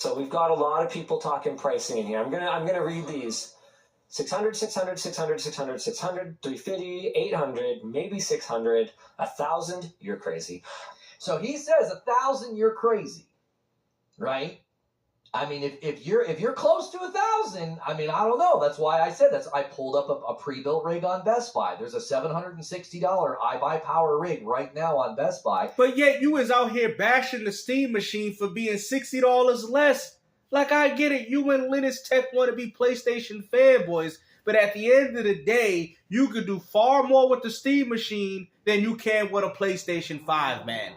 So we've got a lot of people talking pricing in here. I'm gonna read these. 600, 600, 600, 600, 600, 350, 800, maybe 600, 1,000, you're crazy. So he says 1,000, you're crazy, right? I mean, if you're close to 1,000, I mean, I don't know. That's why I said I pulled up a pre-built rig on Best Buy. There's a $760 iBuyPower rig right now on Best Buy. But yet you was out here bashing the Steam machine for being $60 less. Like, I get it. You and Linus Tech want to be PlayStation fanboys, but at the end of the day, you could do far more with the Steam machine than you can with a PlayStation 5, man.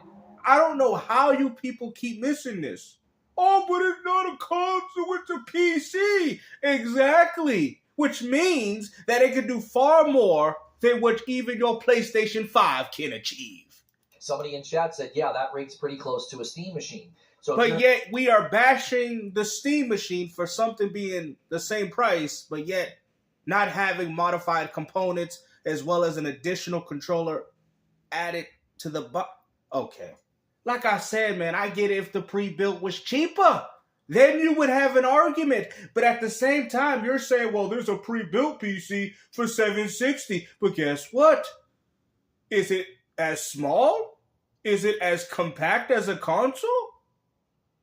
I don't know how you people keep missing this. Oh, but it's not a console, it's a PC. Exactly. Which means that it can do far more than what even your PlayStation 5 can achieve. Somebody in chat said, yeah, that rig's pretty close to a Steam machine. So but yet we are bashing the Steam machine for something being the same price, but yet not having modified components as well as an additional controller added to the okay. Like I said, man, I get it if the pre-built was cheaper. Then you would have an argument. But at the same time, you're saying, well, there's a pre-built PC for $760. But guess what? Is it as small? Is it as compact as a console?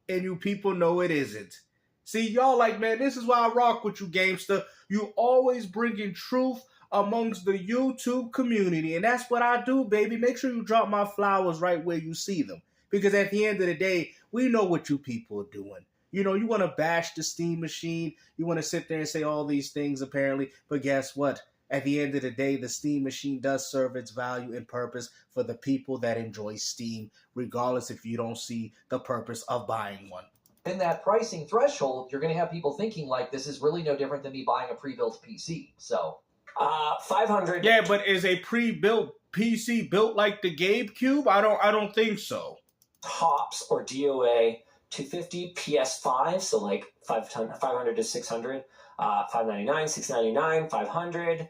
And you people know it isn't. See, y'all like, man, this is why I rock with you, Gamester. You always bring in truth amongst the YouTube community. And that's what I do, baby. Make sure you drop my flowers right where you see them. Because at the end of the day, we know what you people are doing. You know, you want to bash the Steam machine. You want to sit there and say all these things, apparently. But guess what? At the end of the day, the Steam machine does serve its value and purpose for the people that enjoy Steam, regardless if you don't see the purpose of buying one. In that pricing threshold, you're going to have people thinking like this is really no different than me buying a pre-built PC. So, 500. Yeah, but is a pre-built PC built like the GameCube? I don't think so. Tops or DOA 250 PS5, so like 500 to 600, 599, 699, 500.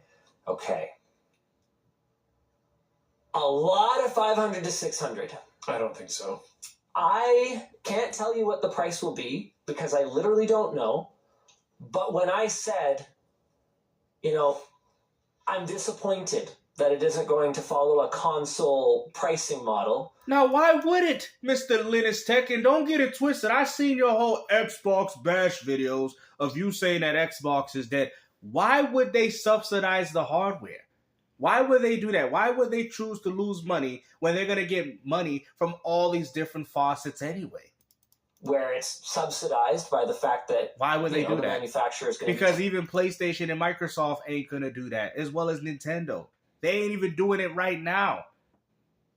Okay. A lot of 500 to 600. I don't think so. I can't tell you what the price will be because I literally don't know. But when I said, I'm disappointed that it isn't going to follow a console pricing model. Now, why would it, Mr. Linus Tech? And don't get it twisted. I seen your whole Xbox bash videos of you saying that Xbox is dead. Why would they subsidize the hardware? Why would they do that? Why would they choose to lose money when they're going to get money from all these different faucets anyway? Where it's subsidized by the fact that why would they do the that? Manufacturer is going because even PlayStation and Microsoft ain't going to do that, as well as Nintendo. They ain't even doing it right now.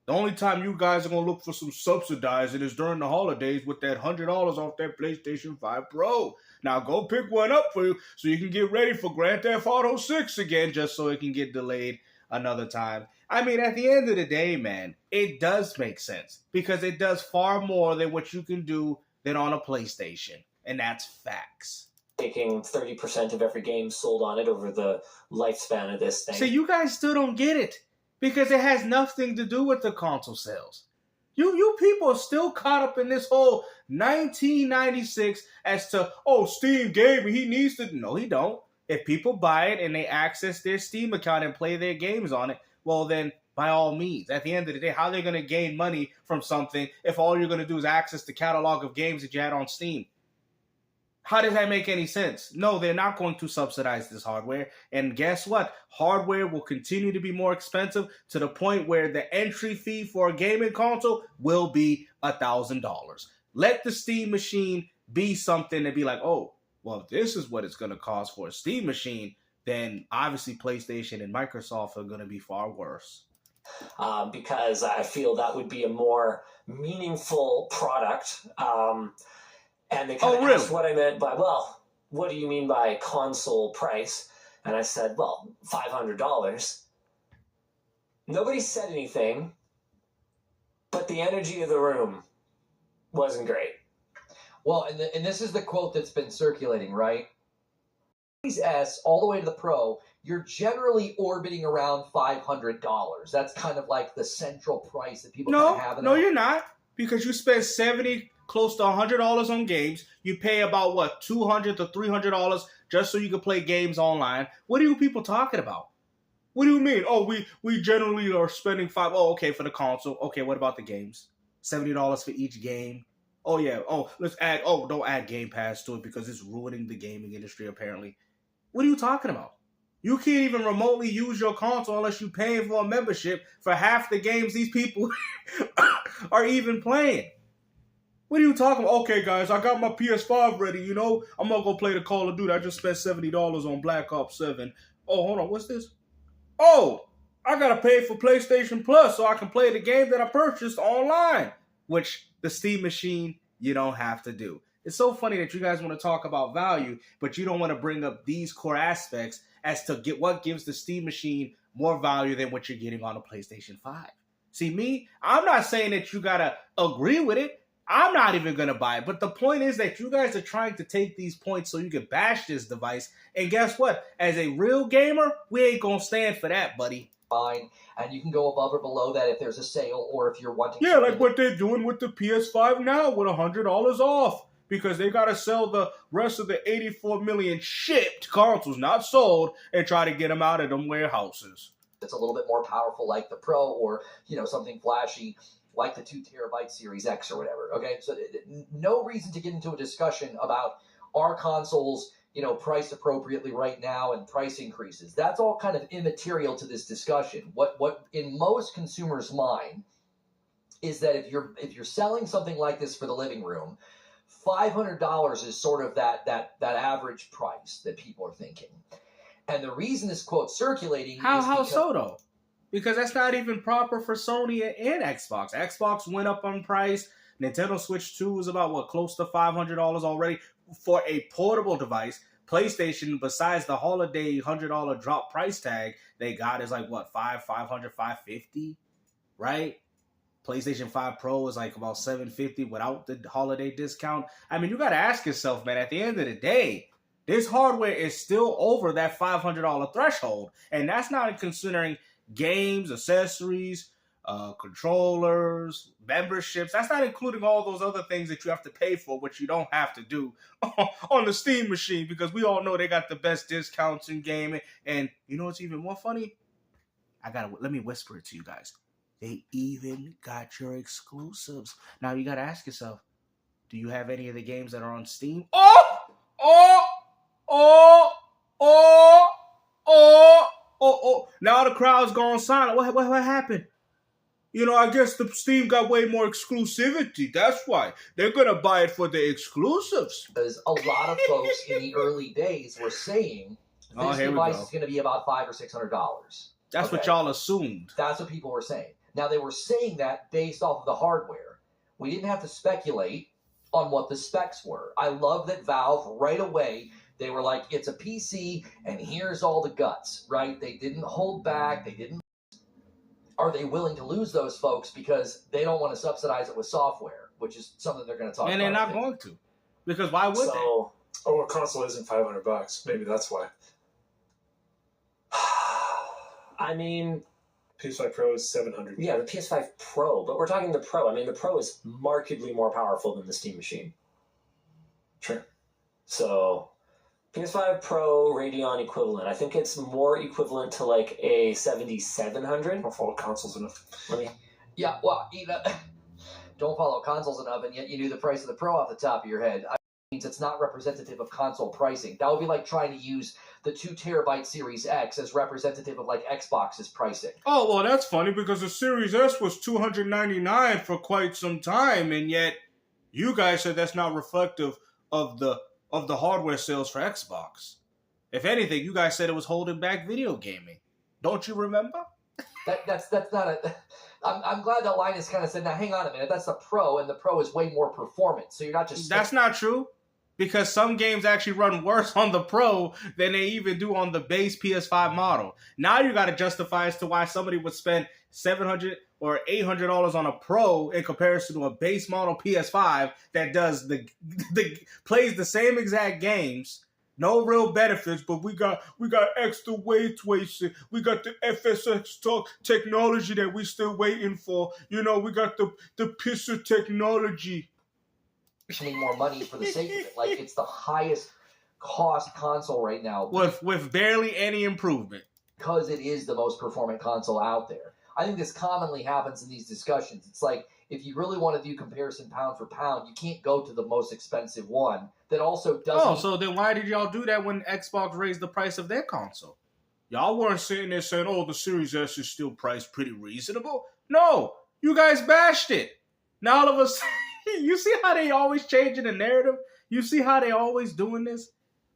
The only time you guys are going to look for some subsidizing is during the holidays with that $100 off that PlayStation 5 Pro. Now go pick one up for you so you can get ready for Grand Theft Auto 6 again, just so it can get delayed another time. I mean, at the end of the day, man, it does make sense because it does far more than what you can do than on a PlayStation. And that's facts. Taking 30% of every game sold on it over the lifespan of this thing. See, you guys still don't get it because it has nothing to do with the console sales. You people are still caught up in this whole 1996 as to, Steam gaming, he needs to. No, he don't. If people buy it and they access their Steam account and play their games on it, well then, by all means. At the end of the day, how are they going to gain money from something if all you're going to do is access the catalog of games that you had on Steam? How does that make any sense? No, they're not going to subsidize this hardware. And guess what? Hardware will continue to be more expensive to the point where the entry fee for a gaming console will be $1,000. Let the Steam machine be something to be like, oh, well, if this is what it's going to cost for a Steam machine, then obviously PlayStation and Microsoft are going to be far worse. Because I feel that would be a more meaningful product. And they kind of asked what I meant by, well, what do you mean by console price? And I said, well, $500. Nobody said anything, but the energy of the room wasn't great. Well, and this is the quote that's been circulating, right? S all the way to the Pro, you're generally orbiting around $500. That's kind of like the central price that people kind of have. No, you're not. Because you spend $70 close to $100 on games. You pay about, what, $200 to $300 just so you can play games online. What are you people talking about? What do you mean? Oh, we generally are spending $5. Oh, okay, for the console. Okay, what about the games? $70 for each game. Oh, yeah. Oh, let's add. Oh, don't add Game Pass to it because it's ruining the gaming industry, apparently. What are you talking about? You can't even remotely use your console unless you're paying for a membership for half the games these people are even playing. What are you talking about? Okay, guys, I got my PS5 ready, you know? I'm going to go play the Call of Duty. I just spent $70 on Black Ops 7. Oh, hold on. What's this? Oh, I got to pay for PlayStation Plus so I can play the game that I purchased online, which the Steam machine, you don't have to do. It's so funny that you guys want to talk about value, but you don't want to bring up these core aspects as to get what gives the Steam machine more value than what you're getting on a PlayStation 5. See, me, I'm not saying that you got to agree with it. I'm not even going to buy it. But the point is that you guys are trying to take these points so you can bash this device. And guess what? As a real gamer, we ain't going to stand for that, buddy. Fine. And you can go above or below that if there's a sale or if you're wanting to. Yeah, like what they're doing with the PS5 now with $100 off. Because they got to sell the rest of the 84 million shipped consoles, not sold, and try to get them out of them warehouses. It's a little bit more powerful like the Pro or, something flashy like the 2 terabyte Series X or whatever. Okay, so no reason to get into a discussion about our consoles, priced appropriately right now and price increases. That's all kind of immaterial to this discussion. What in most consumers' mind is that if you're selling something like this for the living room, $500 is sort of that average price that people are thinking. And the reason this quote's circulating how so though? Because that's not even proper for Sony and Xbox. Xbox went up on price. Nintendo Switch 2 was about, close to $500 already for a portable device. PlayStation, besides the holiday $100 drop price tag, they got is $500, $550, right? PlayStation 5 Pro is about $750 without the holiday discount. I mean, you got to ask yourself, man, at the end of the day, this hardware is still over that $500 threshold. And that's not considering games, accessories, controllers, memberships. That's not including all those other things that you have to pay for, which you don't have to do on the Steam machine, because we all know they got the best discounts in gaming. And you know what's even more funny? Let me whisper it to you guys. They even got your exclusives. Now you got to ask yourself, do you have any of the games that are on Steam? Oh, now the crowd's gone silent. What happened? I guess the Steam got way more exclusivity. That's why. They're going to buy it for the exclusives. Because a lot of folks in the early days were saying this device is going to be about $500 or $600. That's what y'all assumed. That's what people were saying. Now, they were saying that based off of the hardware. We didn't have to speculate on what the specs were. I love that Valve right away, they were like, it's a PC, and here's all the guts, right? They didn't hold back. Are they willing to lose those folks because they don't want to subsidize it with software, which is something they're going to talk about. And they're not going to. Because why would they? A console isn't $500. Maybe that's why. I mean, PS5 Pro is $700. Yeah, the PS5 Pro, but we're talking the Pro. I mean, the Pro is markedly more powerful than the Steam machine. Sure. So, PS5 Pro Radeon equivalent. I think it's more equivalent to a 7700. Don't follow consoles enough. Yeah, well, don't follow consoles enough, and yet you knew the price of the Pro off the top of your head. Means it's not representative of console pricing. That would be like trying to use the 2 terabyte Series X as representative of Xbox's pricing. Oh, well, that's funny because the Series S was $299 for quite some time, and yet you guys said that's not reflective of the hardware sales for Xbox. If anything, you guys said it was holding back video gaming. Don't you remember? That's not a. I'm glad that Linus kind of said, now hang on a minute, that's the Pro, and the Pro is way more performant. So you're not just. That's not true. Because some games actually run worse on the Pro than they even do on the base PS5 model. Now you got to justify as to why somebody would spend $700 or $800 on a Pro in comparison to a base model PS5 that does the plays the same exact games, no real benefits, but we got extra weight tracing. We got the FSX technology that we still waiting for. We got the pisser technology. more money for the sake of it. Like, it's the highest cost console right now with barely any improvement because it is the most performant console out there. I think this commonly happens in these discussions. It's like, if you really want to do comparison pound for pound, you can't go to the most expensive one that also doesn't. Oh, so then why did y'all do that when Xbox raised the price of their console? Y'all weren't sitting there saying, oh, the Series S is still priced pretty reasonable. No, you guys bashed it. Now all of a sudden, you see how they always changing the narrative? You see how they always doing this?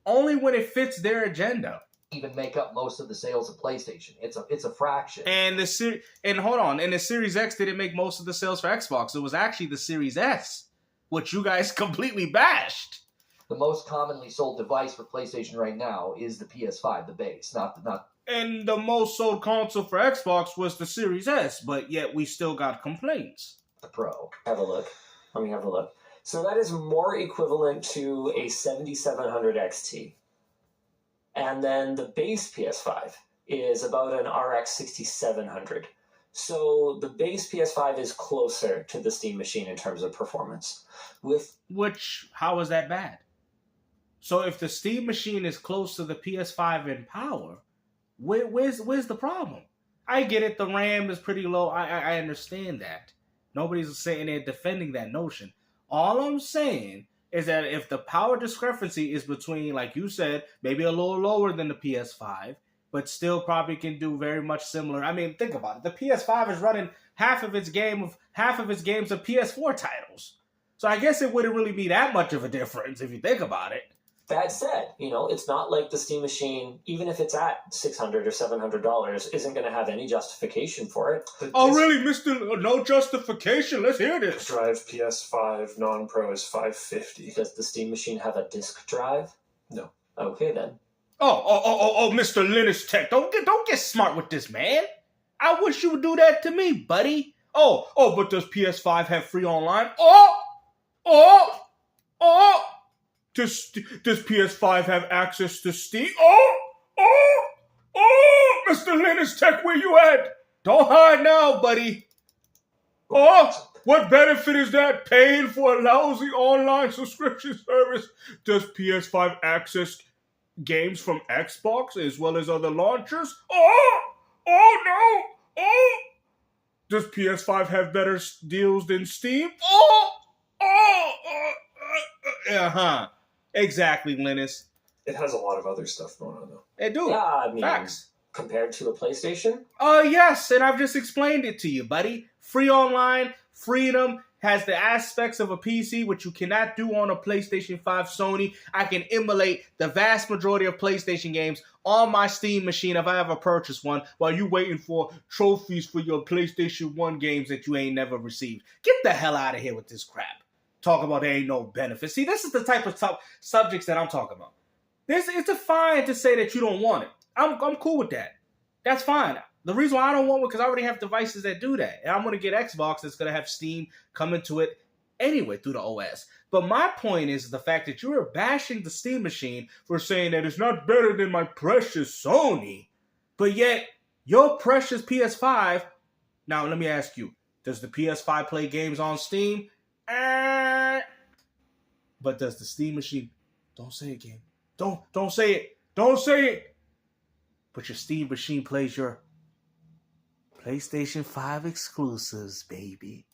Only when it fits their agenda. Even make up most of the sales of PlayStation. It's a fraction. And the Series X didn't make most of the sales for Xbox. It was actually the Series S, which you guys completely bashed. The most commonly sold device for PlayStation right now is the PS5, the base, not. And the most sold console for Xbox was the Series S, but yet we still got complaints. The Pro. Have a look. Let me have a look. So that is more equivalent to a 7700 XT. And then the base PS5 is about an RX 6700. So the base PS5 is closer to the Steam machine in terms of performance. How is that bad? So if the Steam machine is close to the PS5 in power, where's the problem? I get it, the RAM is pretty low. I understand that. Nobody's sitting there defending that notion. All I'm saying is that if the power discrepancy is between, like you said, maybe a little lower than the PS5, but still probably can do very much similar. I mean, think about it. The PS5 is running half of its games of PS4 titles. So I guess it wouldn't really be that much of a difference if you think about it. That said, it's not like the Steam machine, even if it's at $600 or $700, isn't going to have any justification for it. Really, Mr. No justification? Let's hear this. Drive PS5 non-pro is $550. Does the Steam machine have a disk drive? No. Okay, then. Oh, Mr. Linus Tech, don't get smart with this, man. I wish you would do that to me, buddy. Oh, but does PS5 have free online? Does PS5 have access to Steam? Mr. Linus Tech, where you at? Don't hide now, buddy. What benefit is that? Paying for a lousy online subscription service? Does PS5 access games from Xbox as well as other launchers? No! Does PS5 have better deals than Steam? Exactly, Linus. It has a lot of other stuff going on, though. It do. Yeah, I mean, Facts. Compared to a PlayStation? Yes, and I've just explained it to you, buddy. Free online, freedom, has the aspects of a PC, which you cannot do on a PlayStation 5 Sony. I can emulate the vast majority of PlayStation games on my Steam machine if I ever purchase one, while you waiting for trophies for your PlayStation 1 games that you ain't never received. Get the hell out of here with this crap. Talk about there ain't no benefit. See, this is the type of subjects that I'm talking about. It's fine to say that you don't want it. I'm cool with that. That's fine. The reason why I don't want one, because I already have devices that do that. And I'm going to get Xbox that's going to have Steam come into it anyway through the OS. But my point is the fact that you are bashing the Steam machine for saying that it's not better than my precious Sony. But yet, your precious PS5... Now, let me ask you. Does the PS5 play games on Steam? But does the Steam machine... Don't say it, game. Don't say it. Don't say it. But your Steam machine plays your PlayStation 5 exclusives, baby.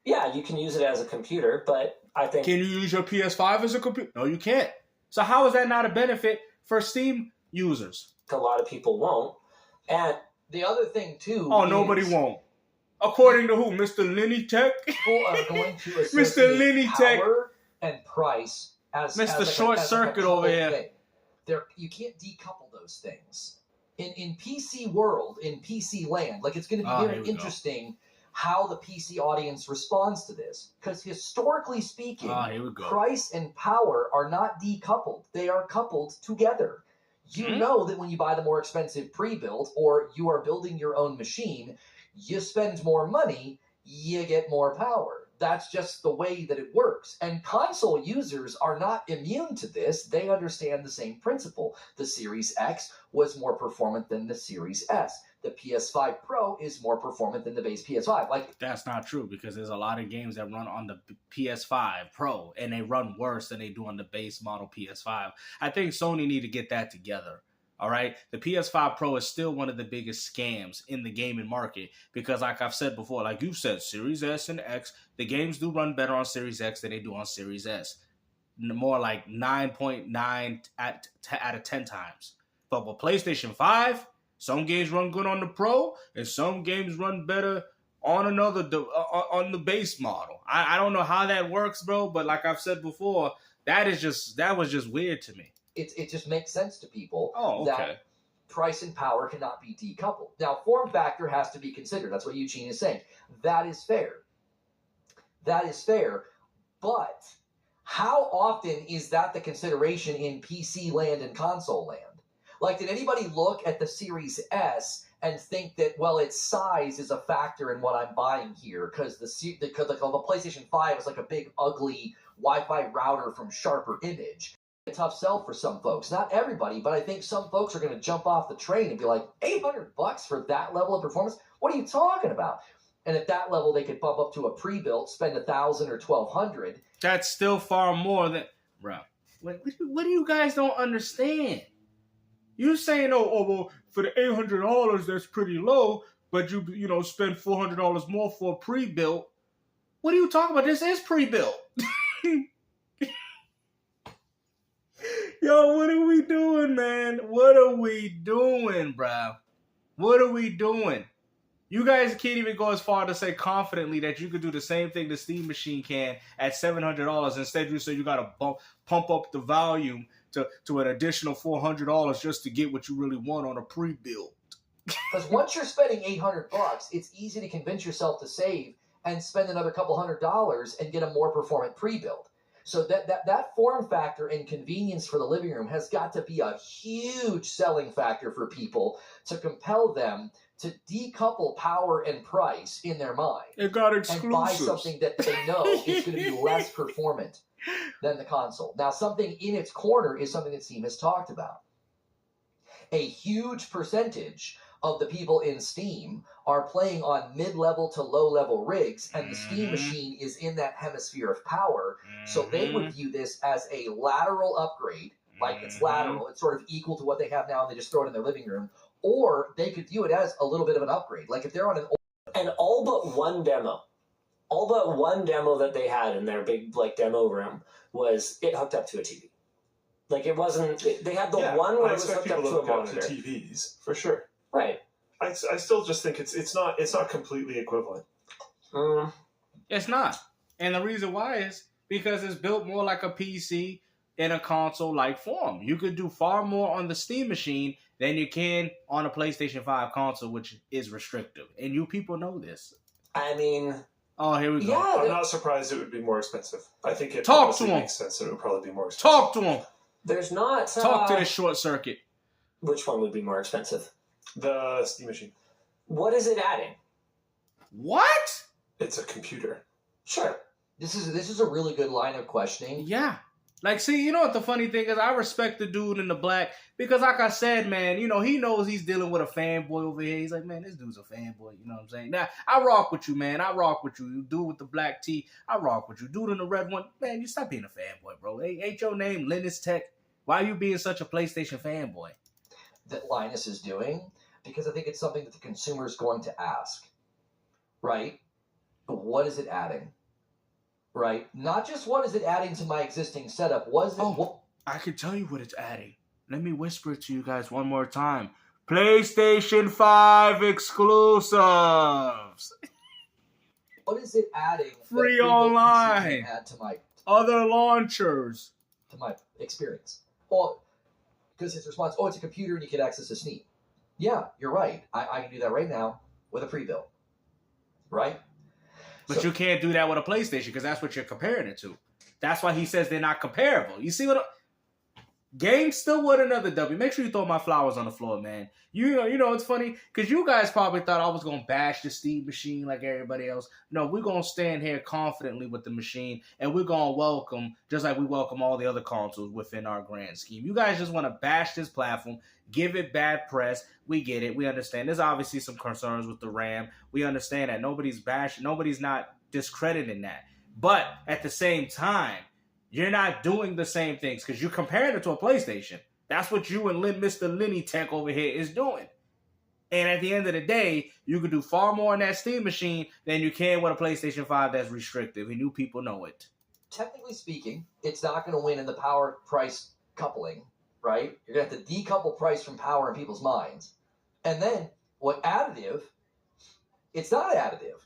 Yeah, you can use it as a computer, but I think... Can you use your PS5 as a computer? No, you can't. So how is that not a benefit for Steam users? A lot of people won't. And the other thing, too... nobody won't. According to who? Mr. Lenny Tech? People are going to Mr. Lenny Tech and price as Mr. Short Circuit over here. You can't decouple those things. In PC world, in PC land, like, it's going to be very interesting how the PC audience responds to this. Because historically speaking, price and power are not decoupled. They are coupled together. You know that when you buy the more expensive pre-built, or you are building your own machine, you spend more money, you get more power. That's just the way that it works. And console users are not immune to this. They understand the same principle. The Series X was more performant than the Series S. the PS5 Pro is more performant than the base PS5. Like, that's not true, because there's a lot of games that run on the PS5 Pro and they run worse than they do on the base model PS5. I think Sony need to get that together. All right, the PS5 Pro is still one of the biggest scams in the gaming market because, like I've said before, like you said, Series S and X, the games do run better on Series X than they do on Series S. More like 9.9 out of 10 times. But with PlayStation 5, some games run good on the Pro, and some games run better on on the base model. I don't know how that works, bro, but like I've said before, that was just weird to me. It just makes sense to people okay. that price and power cannot be decoupled. Now, form factor has to be considered. That's what Eugene is saying. That is fair. That is fair. But how often is that the consideration in PC land and console land? Like, did anybody look at the Series S and think that, well, its size is a factor in what I'm buying here because the PlayStation 5 is like a big, ugly Wi-Fi router from Sharper Image? A tough sell for some folks. Not everybody, but I think some folks are going to jump off the train and be like, $800 for that level of performance? What are you talking about? And at that level, they could bump up to a pre-built, spend $1,000 or $1,200. That's still far more than, bro. What do you guys don't understand? You saying, well, for the $800, that's pretty low, but you spend $400 more for a pre-built. What are you talking about? This is pre-built. Yo, what are we doing, man? What are we doing, bro? What are we doing? You guys can't even go as far to say confidently that you could do the same thing the Steam machine can at $700. Instead, you say you got to pump up the volume to an additional $400 just to get what you really want on a pre-build. Because once you're spending $800, it's easy to convince yourself to save and spend another couple $100 and get a more performant pre-build. So that form factor and convenience for the living room has got to be a huge selling factor for people to compel them to decouple power and price in their mind. It got exclusives. And buy something that they know is going to be less performant than the console. Now, something in its corner is something that Steam has talked about. A huge percentage of the people in Steam are playing on mid-level to low-level rigs, and the Steam machine is in that hemisphere of power, so they would view this as a lateral upgrade, like it's lateral, it's sort of equal to what they have now, and they just throw it in their living room, or they could view it as a little bit of an upgrade, like if they're on an old... And all but one demo that they had in their big demo room was it hooked up to a TV. Like, it wasn't... They had the one where it was hooked up to a monitor. To TVs, for sure. Right. I still just think it's not completely equivalent. It's not. And the reason why is because it's built more like a PC in a console-like form. You could do far more on the Steam machine than you can on a PlayStation 5 console, which is restrictive. And you people know this. I mean... Oh, here we go. Yeah, I'm not surprised it would be more expensive. I think it Talk to him. makes sense that it would probably be more expensive. Talk to him. There's not... Talk to this short circuit. Which one would be more expensive? The Steam machine. What is it adding? What? It's a computer. Sure. This is a really good line of questioning. Yeah. Like, see, you know what the funny thing is? I respect the dude in the black because, like I said, man, he knows he's dealing with a fanboy over here. He's like, man, this dude's a fanboy. You know what I'm saying? Now, I rock with you, man. I rock with you. You dude with the black tee, I rock with you. Dude in the red one, man, you stop being a fanboy, bro. Hey, ain't your name Linus Tech? Why are you being such a PlayStation fanboy? That Linus is doing, because I think it's something that the consumer is going to ask, right? What is it adding, right? Not just what is it adding to my existing setup. I can tell you what it's adding. Let me whisper it to you guys one more time. PlayStation 5 exclusives. What is it adding? Free online. Add to my other launchers. To my experience. Well, because his response, it's a computer and you can access a Steam. Yeah, you're right. I can do that right now with a pre-built. Right? But you can't do that with a PlayStation because that's what you're comparing it to. That's why he says they're not comparable. You see what... Games still want another W. Make sure you throw my flowers on the floor, man. You know, it's funny because you guys probably thought I was gonna bash the Steam machine like everybody else. No, we're gonna stand here confidently with the machine, and we're gonna welcome, just like we welcome all the other consoles within our grand scheme. You guys just want to bash this platform, give it bad press. We get it. We understand. There's obviously some concerns with the RAM. We understand that. Nobody's bashing. Nobody's not discrediting that. But at the same time, you're not doing the same things because you're comparing it to a PlayStation. That's what you and Mr. Lenny Tech over here is doing. And at the end of the day, you can do far more in that Steam machine than you can with a PlayStation 5 that's restrictive. And you people know it. Technically speaking, it's not going to win in the power price coupling, right? You're going to have to decouple price from power in people's minds. And then what additive, it's not additive.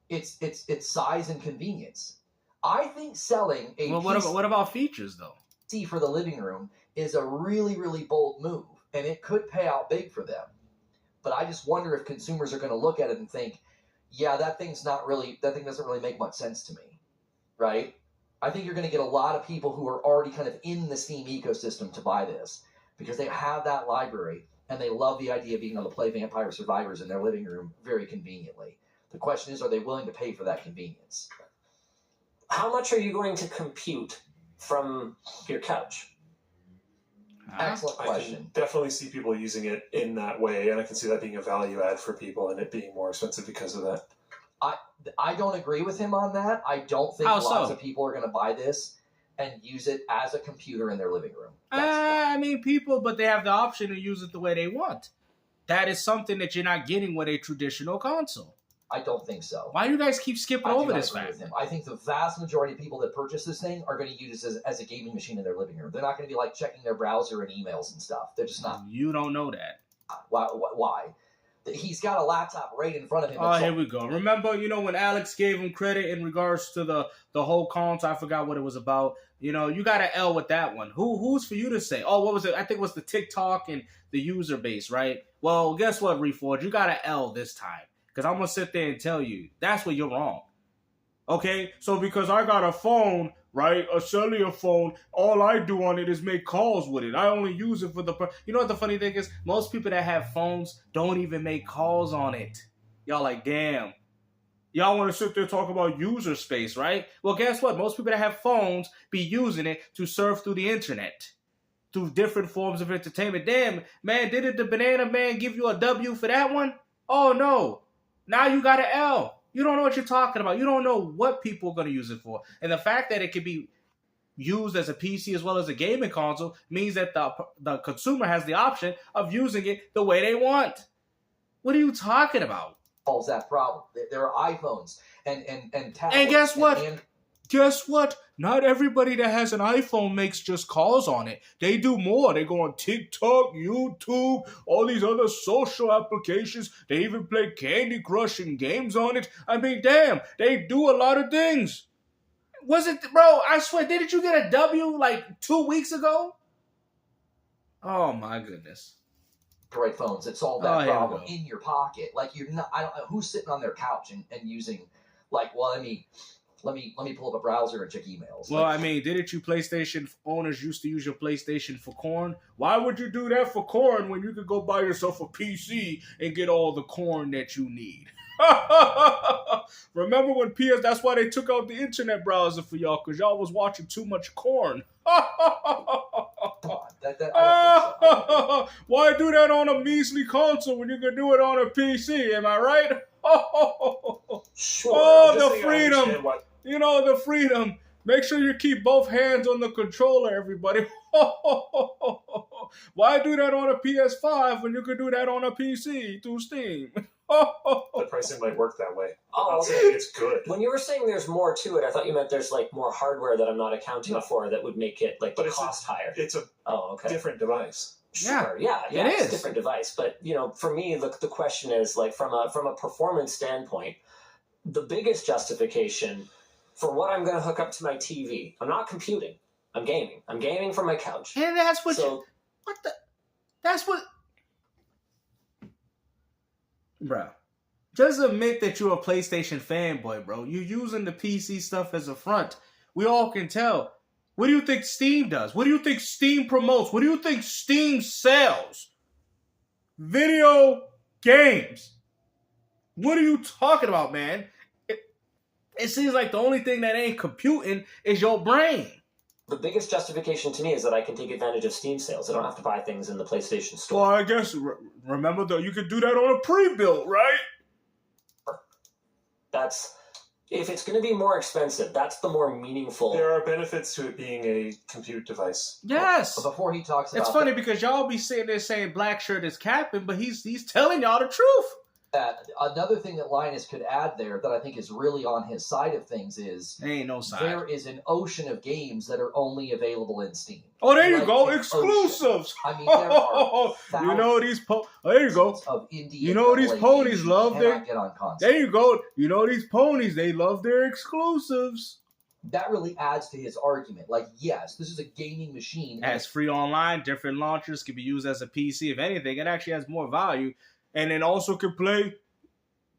It's size and convenience. I think selling a what about features, though? PC for the living room is a really, really bold move, and it could pay out big for them. But I just wonder if consumers are going to look at it and think, yeah, that thing doesn't really make much sense to me, right? I think you're going to get a lot of people who are already kind of in the Steam ecosystem to buy this because they have that library, and they love the idea of being able to play Vampire Survivors in their living room very conveniently. The question is, are they willing to pay for that convenience? How much are you going to compute from your couch? Excellent question. I can definitely see people using it in that way, and I can see that being a value add for people and it being more expensive because of that. I don't agree with him on that. I don't think lots of people are going to buy this and use it as a computer in their living room. I mean, people, but they have the option to use it the way they want. That is something that you're not getting with a traditional console. I don't think so. Why do you guys keep skipping over this fact? I think the vast majority of people that purchase this thing are going to use this as a gaming machine in their living room. They're not going to be like checking their browser and emails and stuff. They're just not. You don't know that. Why? He's got a laptop right in front of him. Oh, here we go. Remember, when Alex gave him credit in regards to the whole console, I forgot what it was about. You got an L with that one. Who's for you to say? Oh, what was it? I think it was the TikTok and the user base, right? Well, guess what, Reforge? You got an L this time. Because I'm going to sit there and tell you, that's where you're wrong. Okay? So because I got a phone, right, a cellular phone, all I do on it is make calls with it. I only use it for the... You know what the funny thing is? Most people that have phones don't even make calls on it. Y'all like, damn. Y'all want to sit there and talk about user space, right? Well, guess what? Most people that have phones be using it to surf through the internet. Through different forms of entertainment. Damn, man, didn't the Banana Man give you a W for that one? Oh, no. Now you got an L. You don't know what you're talking about. You don't know what people are going to use it for. And the fact that it can be used as a PC as well as a gaming console means that the consumer has the option of using it the way they want. What are you talking about? Solves that problem. There are iPhones and tablets. And guess what? Guess what? Not everybody that has an iPhone makes just calls on it. They do more. They go on TikTok, YouTube, all these other social applications. They even play Candy Crush and games on it. I mean, damn, they do a lot of things. Was it, bro, I swear, didn't you get a W like 2 weeks ago? Oh, my goodness. Android phones that solve that problem in your pocket. Like, you're not, I don't know who's sitting on their couch and using, like, well, I mean... Let me pull up a browser and check emails. Well, I mean, didn't you PlayStation owners used to use your PlayStation for corn? Why would you do that for corn when you could go buy yourself a PC and get all the corn that you need? Remember when that's why they took out the internet browser for y'all, because y'all was watching too much corn. Why do that on a measly console when you can do it on a PC? Am I right? Sure. Oh, the freedom. The freedom. Make sure you keep both hands on the controller, everybody. Why do that on a PS5 when you can do that on a PC through Steam? The pricing might work that way. I'm not saying it's good. When you were saying there's more to it, I thought you meant there's like more hardware that I'm not accounting for that would make it like the cost higher. It's a different device. Sure, yeah, it's a different device. But for me, the question is like from a performance standpoint, the biggest justification for what I'm going to hook up to my TV. I'm not computing. I'm gaming. I'm gaming from my couch. And that's what that's what... Bro, just admit that you're a PlayStation fanboy, bro. You're using the PC stuff as a front. We all can tell. What do you think Steam does? What do you think Steam promotes? What do you think Steam sells? Video games. What are you talking about, man? It seems like the only thing that ain't computing is your brain. The biggest justification to me is that I can take advantage of Steam sales. I don't have to buy things in the PlayStation Store. Well, I guess, remember, though, you could do that on a pre-built, right? That's... If it's going to be more expensive, that's the more meaningful... There are benefits to it being a compute device. Yes. But before he talks about... It's funny because y'all be sitting there saying Black Shirt is capping, but he's telling y'all the truth. Another thing that Linus could add there that I think is really on his side of things is... There ain't no side. There is an ocean of games that are only available in Steam. Oh, there you go. Exclusives. I mean, there are you know these there you go. Of indie you know these ponies love their... Get on console. There you go. You know these ponies, they love their exclusives. That really adds to his argument. Like, yes, this is a gaming machine. It has free online, different launchers, can be used as a PC. If anything, it actually has more value. And then also can play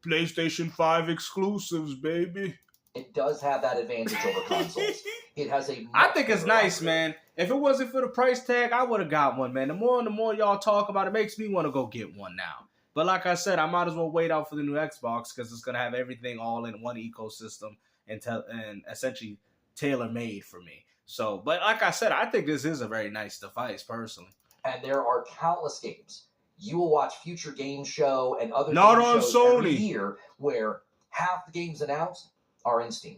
PlayStation 5 exclusives, baby. It does have that advantage over consoles. It has a... I think it's nice, man. If it wasn't for the price tag, I would have got one, man. The more y'all talk about it, makes me want to go get one now. But like I said, I might as well wait out for the new Xbox because it's going to have everything all in one ecosystem and essentially tailor-made for me. So, but like I said, I think this is a very nice device, personally. And there are countless games. You will watch Future Game Show and other Not game on shows Sony. every year where half the games announced are in Steam.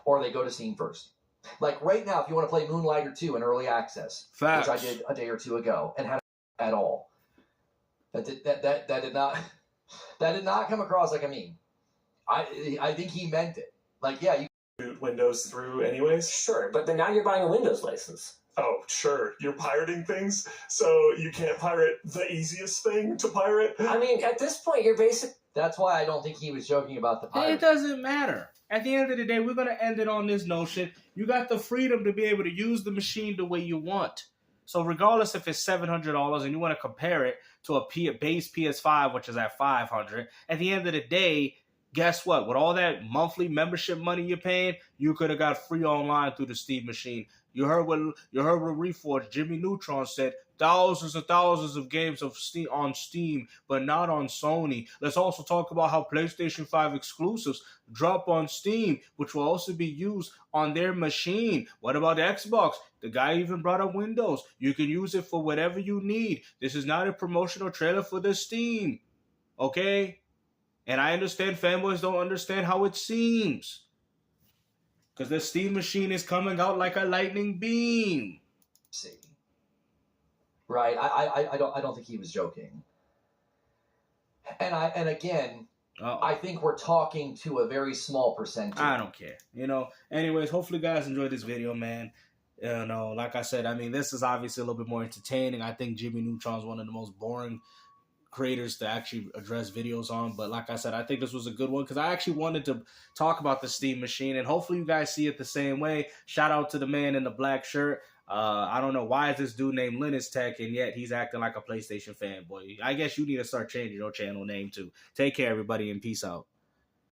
Or they go to Steam first. Like right now, if you want to play Moonlighter 2 in early access, Facts. which I did a day or two ago, and had at all. That did not come across like a meme. I think he meant it. Like, yeah, you Boot Windows through anyways? Sure, but then now you're buying a Windows license. Oh, sure. You're pirating things, so you can't pirate the easiest thing to pirate? I mean, at this point, you're basic... That's why I don't think he was joking about the pirate. It doesn't matter. At the end of the day, we're going to end it on this notion. You got the freedom to be able to use the machine the way you want. So regardless if it's $700 and you want to compare it to a base PS5, which is at $500, at the end of the day, guess what? With all that monthly membership money you're paying, you could have got free online through the Steam machine. You heard what Reforge, Jimmy Neutron said. Thousands and thousands of games on Steam, but not on Sony. Let's also talk about how PlayStation 5 exclusives drop on Steam, which will also be used on their machine. What about the Xbox? The guy even brought up Windows. You can use it for whatever you need. This is not a promotional trailer for the Steam. Okay? And I understand fanboys don't understand how it seems. Because the Steam machine is coming out like a lightning beam. See. Right. I don't think he was joking. And again, I think we're talking to a very small percentage. I don't care. Anyways, hopefully you guys enjoyed this video, man. Like I said, I mean, this is obviously a little bit more entertaining. I think Jimmy Neutron's one of the most boring creators to actually address videos on, but like I said, I think this was a good one because I actually wanted to talk about the Steam machine, and hopefully you guys see it the same way. Shout out to the man in the black shirt. I don't know why is this dude named Linus Tech, and yet he's acting like a PlayStation fanboy. I guess you need to start changing your channel name too. Take care, everybody, and peace out.